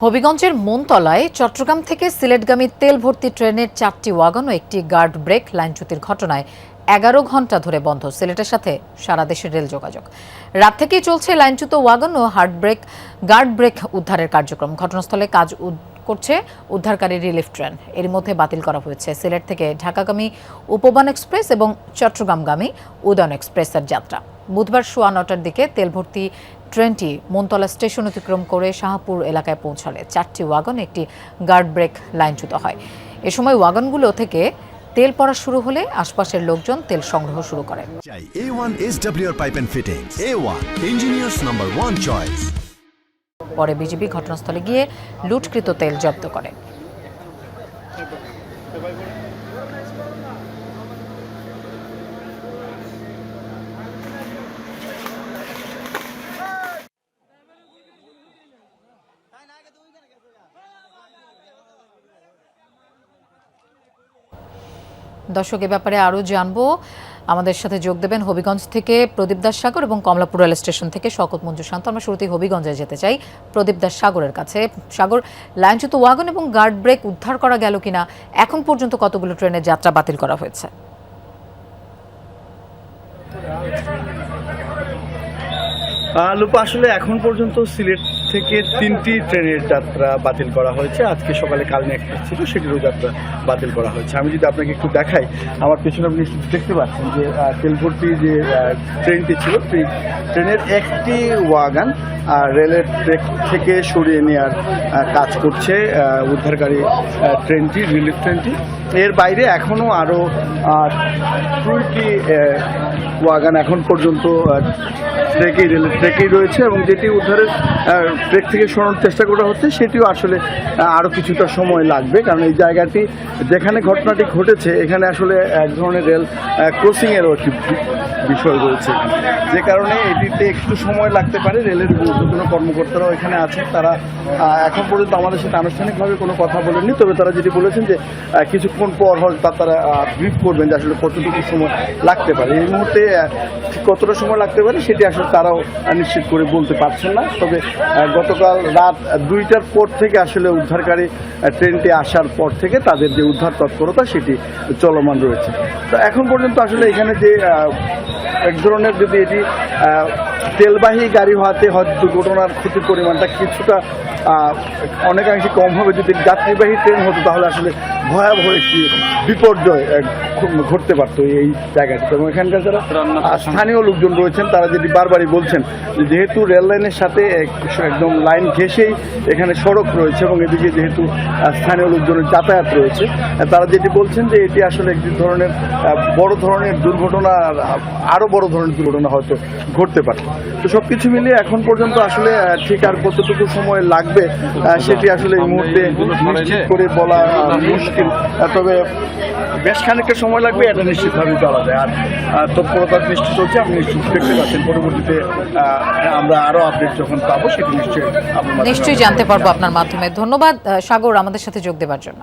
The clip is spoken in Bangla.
হবিগঞ্জের মনতলায় চট্টগ্রাম থেকে সিলেটগামী তেল ভর্তি ট্রেনের 4টি ওয়াগন ও একটি গার্ড ব্রেক লাইনচ্যুতির ঘটনায় 11 ঘণ্টা ধরে বন্ধ সিলেটের সাথে সারা দেশের রেল যোগাযোগ। রাত থেকেই চলছে লাইনচ্যুত ওয়াগন ও গার্ড ব্রেক উদ্ধারের কার্যক্রম। ঘটনাস্থলে কাজ করছে উদ্ধারকারী রিলিফ ট্রেন। এর মধ্যে বাতিল করা হয়েছে সিলেট থেকে ঢাকাগামী উপবন এক্সপ্রেস এবং চট্টগ্রামগামী উদয়ন এক্সপ্রেসের যাত্রা। বুধবার সোয়া 9টার দিকে তেল ভর্তি ট্রেনটি মনতলা স্টেশন অতিক্রম করে শাহপুর এলাকায় পৌঁছালে 4টি ওয়াগন একটি গার্ড ব্রেক লাইনচ্যুত হয়। এ সময় ওয়াগনগুলো থেকে তেল পড়া শুরু হলে আশপাশের লোকজন তেল সংগ্রহ শুরু করেন। A1 SWR Pipe and Fittings. A1 Engineers number 1 choice. পরে বিজিবি ঘটনাস্থলে গিয়ে লুটকৃত তেল জব্দ করে। দর্শক, এ ব্যাপারে আরও জানবো। আমাদের সাথে যোগ দেবেন হবিগঞ্জ থেকে প্রদীপ দাস সাগর এবং কমলাপুর রেল স্টেশন থেকে শওকত মঞ্জু শান্ত। আমরা শুরুতেই হবিগঞ্জে যেতে চাই প্রদীপ দাস সাগরের কাছে। সাগর, লাইনচ্যুত ওয়াগন এবং গার্ড ব্রেক উদ্ধার করা গেল কিনা, এখন পর্যন্ত কতগুলো ট্রেনের যাত্রা বাতিল করা হয়েছে? লুপা, আসলে এখন পর্যন্ত সিলেট থেকে 3টি ট্রেনের যাত্রা বাতিল করা হয়েছে। আজকে সকালে কালনী এক্সপ্রেস ছিল, সেটিরও যাত্রা বাতিল করা হয়েছে। আমি যদি আপনাকে একটু দেখাই, আমার পেছনে আপনি দেখতে পাচ্ছেন যে তেল ভর্তি যে ট্রেনটি ছিল, সেই ট্রেনের একটি ওয়াগান রেলের ট্রেক থেকে সরিয়ে নেওয়ার কাজ করছে উদ্ধারকারী ট্রেনটি, রিলিফ ট্রেনটি। এর বাইরে এখনও আরও 2টি ওয়াগান এখন পর্যন্ত ট্রেকেই রয়েছে এবং যেটি উদ্ধারের ট্রেক থেকে সরানোর চেষ্টা করা হচ্ছে, সেটিও আসলে আরও কিছুটা সময় লাগবে। কারণ এই জায়গাটি যেখানে ঘটনাটি ঘটেছে, এখানে আসলে এক ধরনের রেল ক্রসিংয়েরও একটি বিষয় রয়েছে, যে কারণে এটিতে একটু সময় লাগতে পারে। রেলের গুরুত্বপূর্ণ কর্মকর্তারাও এখানে আছেন। তারা এখন পর্যন্ত আমাদের সাথে আনুষ্ঠানিকভাবে কোনো কথা বলেননি, তবে তারা যেটি বলেছেন যে কিছুক্ষণ পর হয়তো তারা ব্রিফ করবেন যে আসলে কতটুকু সময় লাগতে পারে। এই মুহূর্তে কতটা সময় লাগতে পারে সেটি আসলে তারাও নিশ্চিত করে বলতে পারছেন না। তবে গতকাল রাত 2টার পর থেকে আসলে উদ্ধারকারী ট্রেনটি আসার পর থেকে তাদের যে উদ্ধার তৎপরতা সেটি চলমান রয়েছে। তো এখন পর্যন্ত আসলে এখানে যে এক ধরনের, যদি এটি তেলবাহী গাড়ি হওয়াতে হয়তো দুর্ঘটনার ক্ষতির পরিমাণটা কিছুটা অনেকাংশে কম হবে। যদি যাত্রীবাহী ট্রেন হতো তাহলে আসলে ভয়াবহ একটি বিপর্যয় ঘটতে পারতো এই জায়গাটিতে। এবং এখানকার যারা স্থানীয় লোকজন রয়েছেন তারা যেটি বারবারই বলছেন, যেহেতু রেল লাইনের সাথে একদম লাইন ঘেঁষেই এখানে সড়ক রয়েছে এবং এদিকে যেহেতু স্থানীয় লোকজনের যাতায়াত রয়েছে, তারা যেটি বলছেন যে এটি আসলে একটি ধরনের বড় ধরনের দুর্ঘটনা, আরও বড় ধরনের দুর্ঘটনা হয়তো ঘটতে পারে। তো সব কিছু মিলিয়ে এখন পর্যন্ত আসলে ঠিক আর কতটুকু সময় লাগবে সেটি আসলে এই মুহূর্তে নিশ্চিত করে বলা মুশকিল। তবে বেশ খানিকটা সময় লাগবে, এটা নিশ্চিতভাবে বলা যায়। আর তৎপরতা নিশ্চিত চলছে, আপনি নিশ্চিত দেখতে পাচ্ছেন। পরবর্তীতে আমরা আরও আপডেট যখন পাবো সেটি নিশ্চয়ই জানতে পারবো আপনার মাধ্যমে। ধন্যবাদ সাগর আমাদের সাথে যোগ দেওয়ার জন্য।